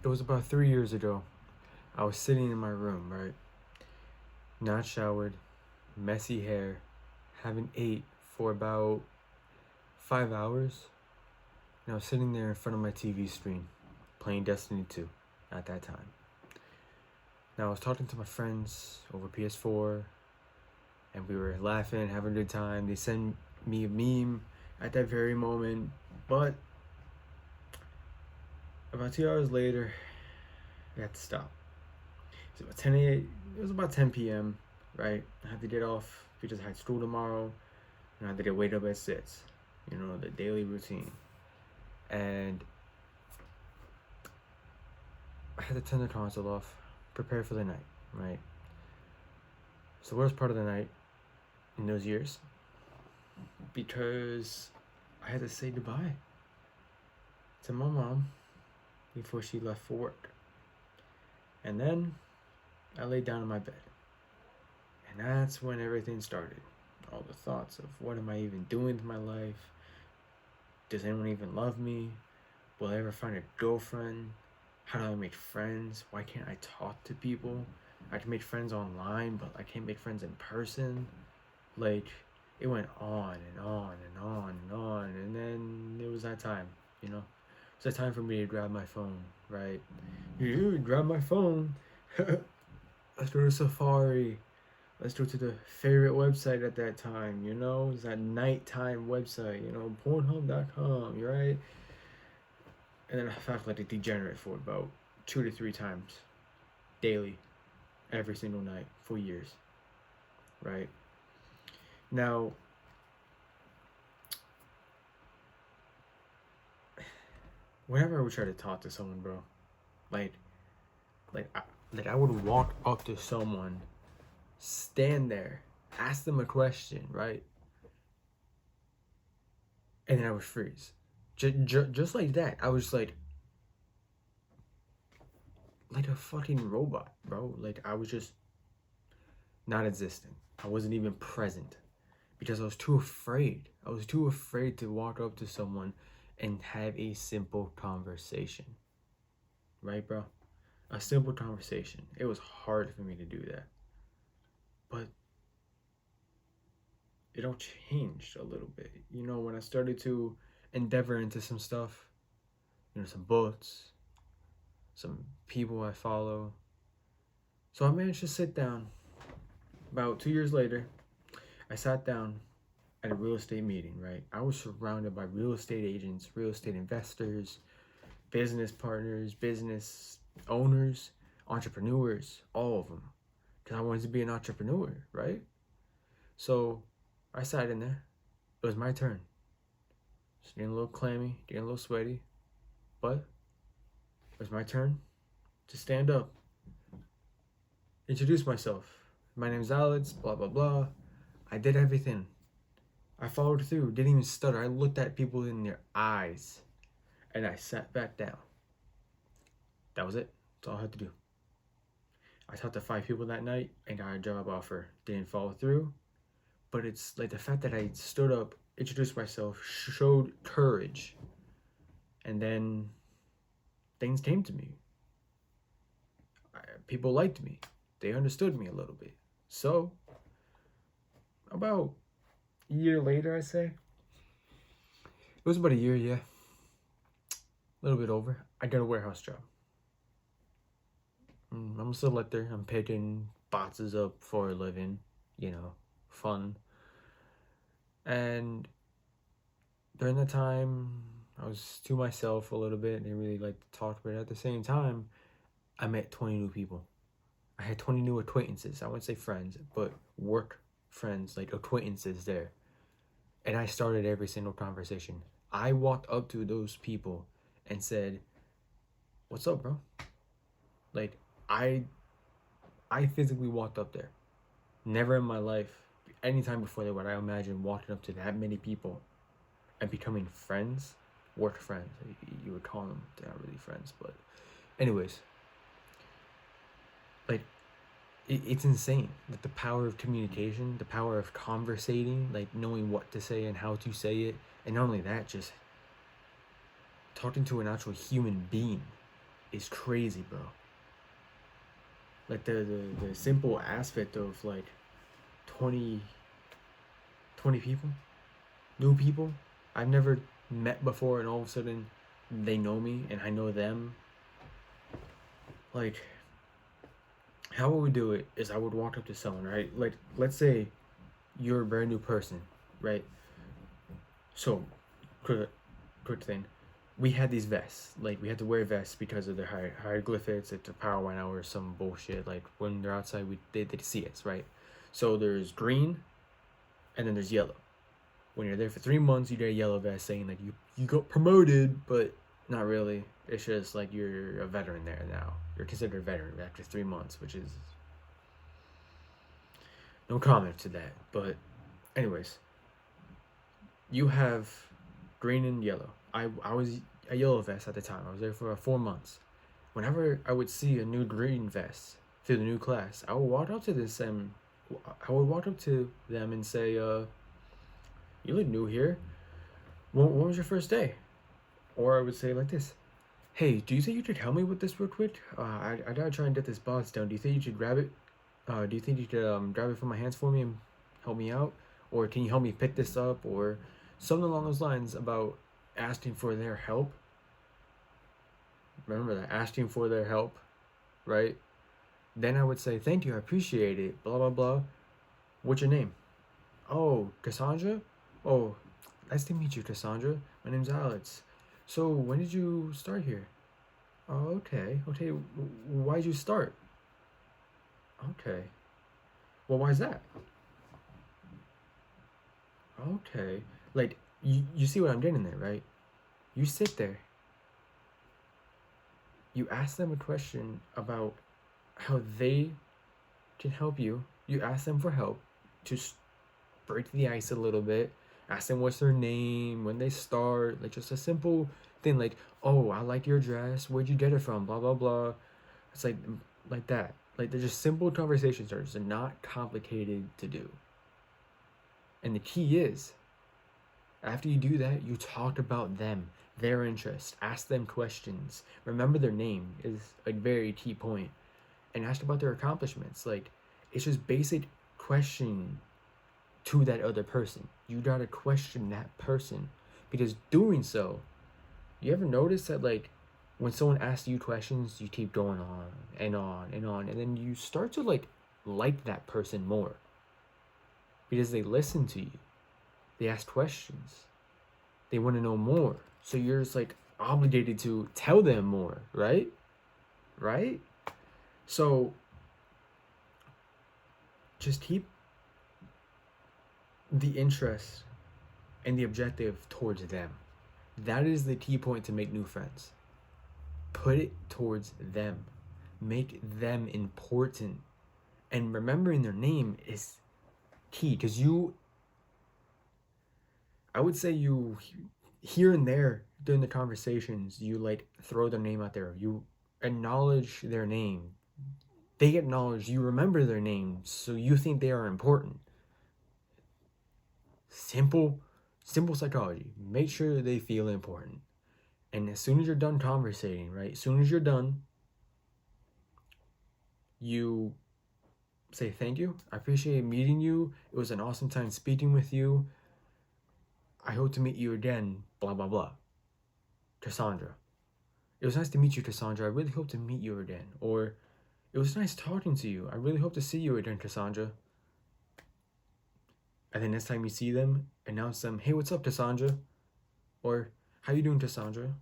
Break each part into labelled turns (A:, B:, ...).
A: was about 3 years ago. I was sitting in my room, right? Not showered, messy hair, haven't ate for about 5 hours. And I was sitting there in front of my TV screen, playing Destiny 2 at that time. Now I was talking to my friends over PS4, and we were laughing, having a good time. They sent me a meme at that very moment, but about 2 hours later, I had to stop. It was about 10 p.m., right? I had to get off because I had school tomorrow, and I had to get wake up at 6, the daily routine. And I had to turn the console off, prepare for the night, right? It's the worst part of the night in those years because I had to say goodbye to my mom before she left for work. And then I laid down in my bed. And that's when everything started. All the thoughts of what am I even doing with my life? Does anyone even love me? Will I ever find a girlfriend? How do I make friends? Why can't I talk to people? I can make friends online, but I can't make friends in person. Like, it went on and on and on and on. And then it was that time, It was that time for me to grab my phone, right? Grab my phone. Let's go to Safari. Let's go to the favorite website at that time, It's that nighttime website, Pornhub.com, right? And then I felt like a degenerate for about 2 to 3 times daily, every single night for years, right? Now, whenever I would try to talk to someone, bro, like I would walk up to someone, stand there, ask them a question, right? And then I would freeze. Just like that. I was like a fucking robot, bro. Like, I was just not existent. I wasn't even present because I was too afraid. I was too afraid to walk up to someone and have a simple conversation. Right, bro? A simple conversation. It was hard for me to do that. But it all changed a little bit. When I started to endeavor into some stuff, some books, some people I follow. So I managed to sit down. About 2 years later, I sat down at a real estate meeting, right? I was surrounded by real estate agents, real estate investors, business partners, business owners, entrepreneurs, all of them. Because I wanted to be an entrepreneur, right? So I sat in there. It was my turn. Just getting a little clammy, getting a little sweaty. But it was my turn to stand up, introduce myself. My name's Alex, blah, blah, blah. I did everything. I followed through, didn't even stutter. I looked at people in their eyes and I sat back down. That was it. That's all I had to do. I talked to 5 people that night and got a job offer. Didn't follow through. But it's like the fact that I stood up, introduced myself, showed courage, and then things came to me. People liked me. They understood me a little bit. So, about a year later, I say. It was about a year, yeah. A little bit over. I got a warehouse job. I'm a selector. I'm picking boxes up for a living, fun. And during that time, I was to myself a little bit. Didn't really like to talk, but at the same time, I met 20 new people. I had 20 new acquaintances. I wouldn't say friends, but work friends, like acquaintances there. And I started every single conversation. I walked up to those people and said, "What's up, bro?" Like, I physically walked up there. Never in my life, anytime before that, would I imagine walking up to that many people and becoming friends, work friends. You would call them. They're not really friends, but anyways, like, it's insane. Like, the power of communication, the power of conversating, like knowing what to say and how to say it, and not only that, just talking to an actual human being, is crazy, bro. Like the simple aspect of like 20 people, new people I've never met before, and all of a sudden they know me and I know them. Like, how would we do it is I would walk up to someone, right? Like, let's say you're a brand new person, right? So, quick thing. We had these vests. Like, we had to wear vests because of the hieroglyphics. If the power went out or some bullshit. Like, when they're outside, they'd see us, right? So, there's green, and then there's yellow. When you're there for 3 months, you get a yellow vest saying that you got promoted, but not really. It's just like you're a veteran there now. You're considered a veteran after 3 months, which is no comment to that. But anyways, you have green and yellow. I was a yellow vest at the time. I was there for 4 months. Whenever I would see a new green vest through the new class, I would walk up to them and say, "You look new here. When was your first day?" Or I would say like this: "Hey, do you think you could help me with this real quick? I gotta try and get this box down. Do you think you should grab it? Do you think you could grab it from my hands for me and help me out? Or can you help me pick this up?" Or something along those lines about asking for their help. Remember that, asking for their help, right? Then I would say, "Thank you, I appreciate it, blah, blah, blah. What's your name?" "Oh, Cassandra? Oh, nice to meet you, Cassandra. My name's Alex. So when did you start here?" "Oh, okay. Okay, why'd you start?" "Okay. Well, why's that?" "Okay." Like, you see what I'm getting there, right? You sit there, you ask them a question about how they can help you. You ask them for help to break the ice a little bit. Ask them what's their name, when they start, like just a simple thing like, "Oh, I like your dress. Where'd you get it from?" Blah blah blah. It's like that. Like, they're just simple conversation starters. They're not complicated to do. And the key is, after you do that, you talk about them, their interests, ask them questions. Remember their name is a very key point. And ask about their accomplishments. Like, it's just basic question to that other person. You gotta question that person. Because doing so, you ever notice that, like, when someone asks you questions, you keep going on and on and on, and then you start to like that person more because they listen to you, they ask questions, they want to know more. So you're just like obligated to tell them more, right? Right? So just keep the interest and the objective towards them. That is the key point to make new friends. Put it towards them. Make them important. And remembering their name is key because I would say you, here and there during the conversations, you like throw their name out there. You acknowledge their name. They acknowledge you remember their name, so you think they are important. Simple psychology. Make sure they feel important. And as soon as you're done conversating, right? As soon as you're done, you say thank you. I appreciate meeting you. It was an awesome time speaking with you. I hope to meet you again. Blah blah blah. Cassandra. It was nice to meet you, Cassandra. I really hope to meet you again. Or, it was nice talking to you. I really hope to see you again, Cassandra. And then next time you see them, announce them, "Hey, what's up, Cassandra?" Or, "How you doing, Cassandra?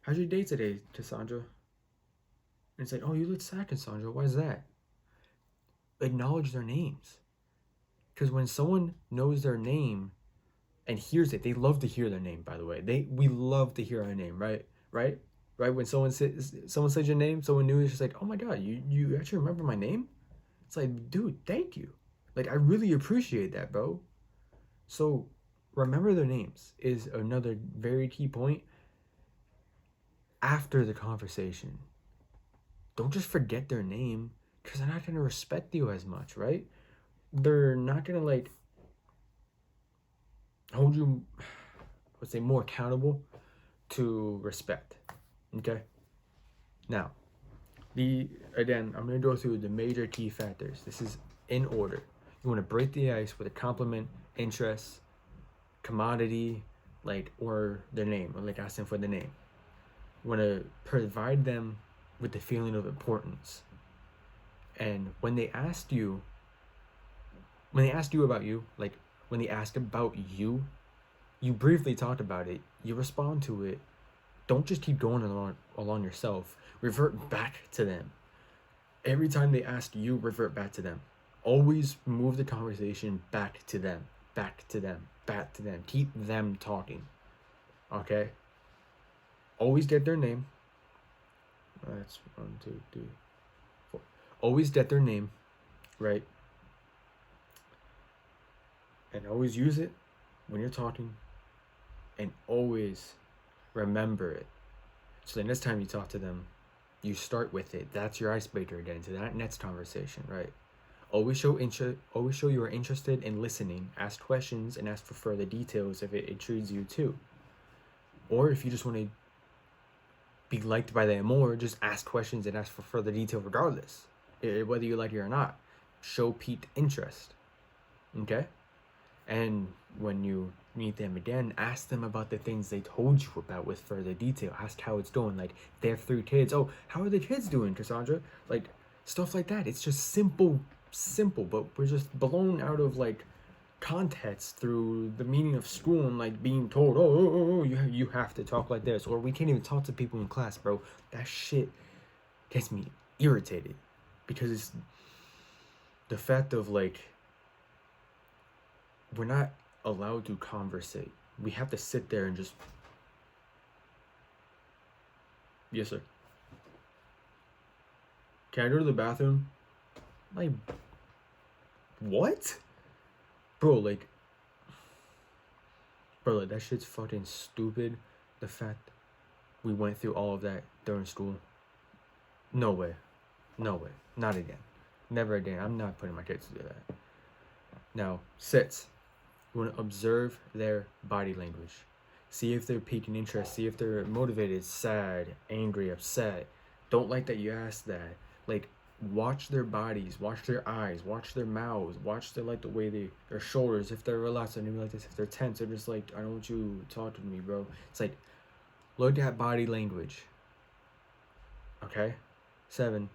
A: How's your day today, Cassandra?" And it's like, "Oh, you look sad, Cassandra. Why is that?" Acknowledge their names. Because when someone knows their name and hears it, they love to hear their name, by the way. We love to hear our name, right? Right? Right? When someone says your name, someone new, is just like, "Oh my god, you actually remember my name?" It's like, dude, thank you. Like, I really appreciate that, bro. So remember their names is another very key point after the conversation. Don't just forget their name because they're not going to respect you as much, right? They're not going to hold you, let's say, more accountable to respect. Okay? Now, I'm going to go through the major key factors. This is in order. You want to break the ice with a compliment, interest, commodity, or their name, or ask them for the name. You want to provide them with the feeling of importance. And when they ask you about you, when they ask about you briefly talked about it, you respond to it. Don't just keep going along yourself. Revert back to them. Every time they ask you, revert back to them. Always move the conversation back to them. Back to them. Back to them. Keep them talking. Okay? Always get their name. That's 1, 2, 3, 4. Always get their name, right? And always use it when you're talking. And always remember it. So the next time you talk to them, you start with it. That's your icebreaker again into that next conversation, right? Always show you are interested in listening. Ask questions and ask for further details if it intrigues you too. Or if you just want to be liked by them more, just ask questions and ask for further detail regardless. Whether you like it or not. Show piqued interest. Okay? And when you meet them again, ask them about the things they told you about with further detail. Ask how it's going. They have 3 kids. Oh, how are the kids doing, Cassandra? Stuff like that. It's just simple, but we're just blown out of context through the meaning of school and being told, oh, you have to talk like this, or we can't even talk to people in class, bro. That shit gets me irritated because it's the fact of we're not allowed to conversate. We have to sit there and just, yes sir, can I go to the bathroom? What? Bro, that shit's fucking stupid. The fact we went through all of that during school. No way. Not again. Never again. I'm not putting my kids to do that. Now, sits. You want to observe their body language. See if they're piquing interest. See if they're motivated, sad, angry, upset. Don't like that you asked that. Watch their bodies, watch their eyes, watch their mouths, watch their the way their shoulders, if they're relaxed, and like this, if they're tense, they're just I don't want you talking to me, bro. It's look at body language. Okay? 7,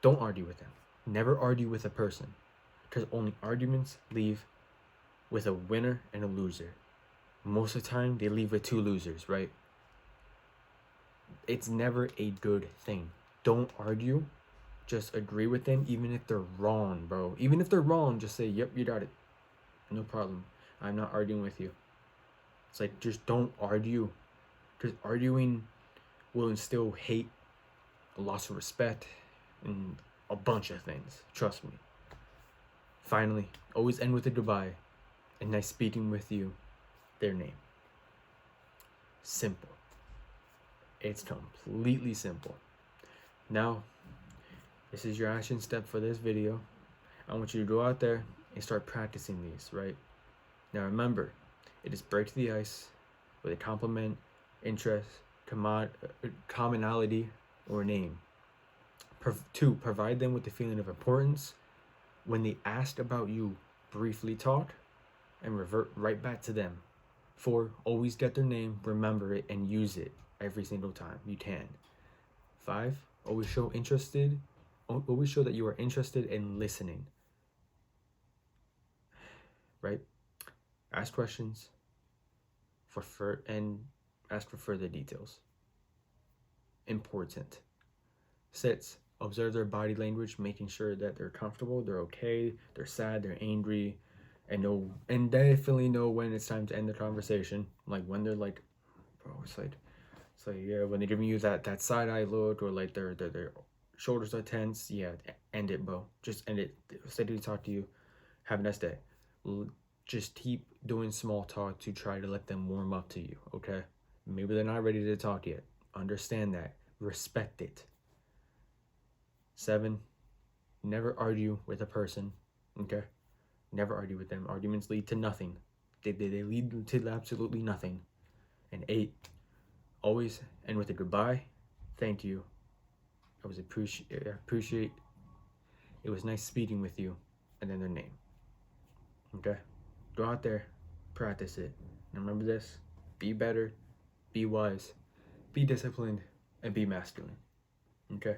A: don't argue with them. Never argue with a person, because only arguments leave with a winner and a loser. Most of the time, they leave with 2 losers, right? It's never a good thing. Don't argue. Just agree with them, even if they're wrong, bro. Even if they're wrong, just say, yep, you got it. No problem. I'm not arguing with you. It's just don't argue. Because arguing will instill hate, a loss of respect, and a bunch of things. Trust me. Finally, always end with a goodbye. And nice speaking with you. Their name. Simple. It's completely simple. Now, this is your action step for this video. I want you to go out there and start practicing these, right? Now remember, it is break the ice with a compliment, interest, commonality, or name. 2, provide them with the feeling of importance. When they ask about you, briefly talk and revert right back to them. 4, always get their name, remember it, and use it every single time you can. 5, always show that you are interested in listening. Right? Ask questions and ask for further details. Important. 6, observe their body language, making sure that they're comfortable, they're okay, they're sad, they're angry, and definitely know when it's time to end the conversation. When they're bro, it's yeah, when they're giving you that side eye look, or their shoulders are tense, yeah, end it, bro. Just end it. Steady to talk to you. Have a nice day. Just keep doing small talk to try to let them warm up to you, okay? Maybe they're not ready to talk yet. Understand that. Respect it. 7, never argue with a person, okay? Never argue with them. Arguments lead to nothing. They lead to absolutely nothing. And 8, always end with a goodbye, thank you, appreciate. It was nice speaking with you, and then their name. Okay? Go out there, practice it. And remember this: be better, be wise, be disciplined, and be masculine. Okay?